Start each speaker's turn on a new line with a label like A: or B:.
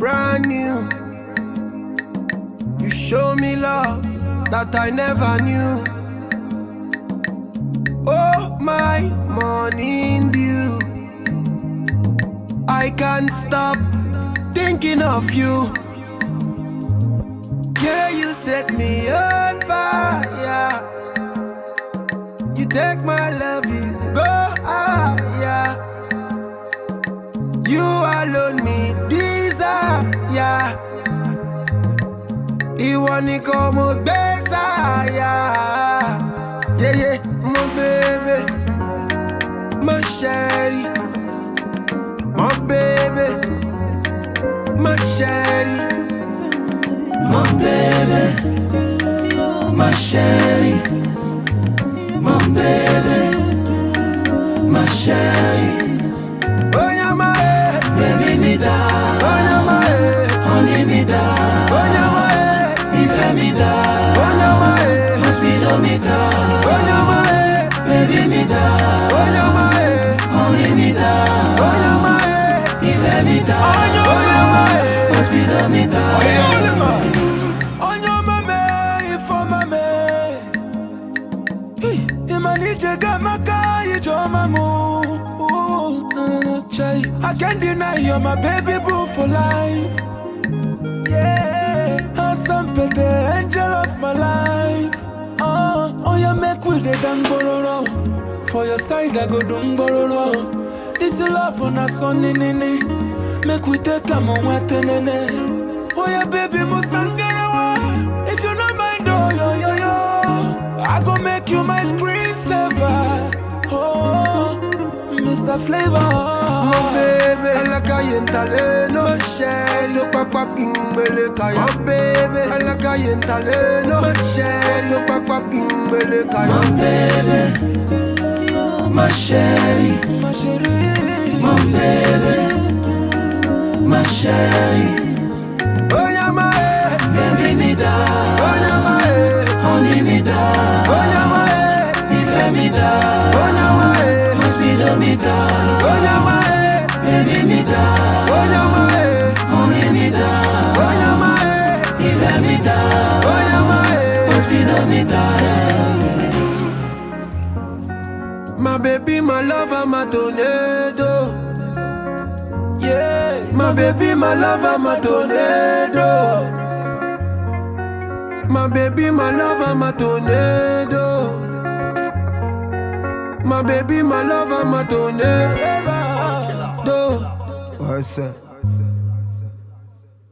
A: brand new. You show me love that I never knew. Oh, my morning dew, I can't stop thinking of you. Yeah, you set me on fire. You take my love, you go higher. You alone me desire. Ìwọ nìkan mo gbé sáyà. Yeah, yeah, my baby, my sherry, my baby, my sherry, my baby, my sherry, my baby, my sherry. Oh, yeah, my head, baby, me da. Oh, yeah, my head, honey, me da. Oh, yeah, my head, if me da. Oh, yeah, my head, hospital me da. Oh, yeah, my head, baby, me da. Oh, yeah, my head, honey, me da. Oh, yeah, my head, if me da. Oh, yeah, my head, hospital me da. Oh, yeah, my head. I can't deny you're my baby boo for life. Yeah, awesome petty angel of my life. Oh, you make with the dangororo. For your side I go dungororo. This is love on a sunny nini. Make we take a moment nene. Oh, yeah, baby musangarawa. If you don't mind, oh, yo, I go make you my screensaver. Oh, Mr. Flavor. My baby, I like I ain't no share. No papa kimbele kaya. My baby, I like I ain't no share. No papa kimbele kaya. My baby, my sherry, my sherry, my baby, my sherry. Oh, yeah, my head, baby, me da. Oh, yeah, my head, honey, me da. Oh, yeah, my head, if me da. Oh, yeah, my head, hospital me da. Oh, yeah, my head, baby, me da. Oh, yeah, my head, honey, me da. Oh, yeah, my head, if me da. Oh, yeah, my head, hospital me da. My baby, my lover, my tornado. Yeah, my baby, my lover, my tornado. My baby, my lover, my tornado. My baby, my lover, my tornado. What's up?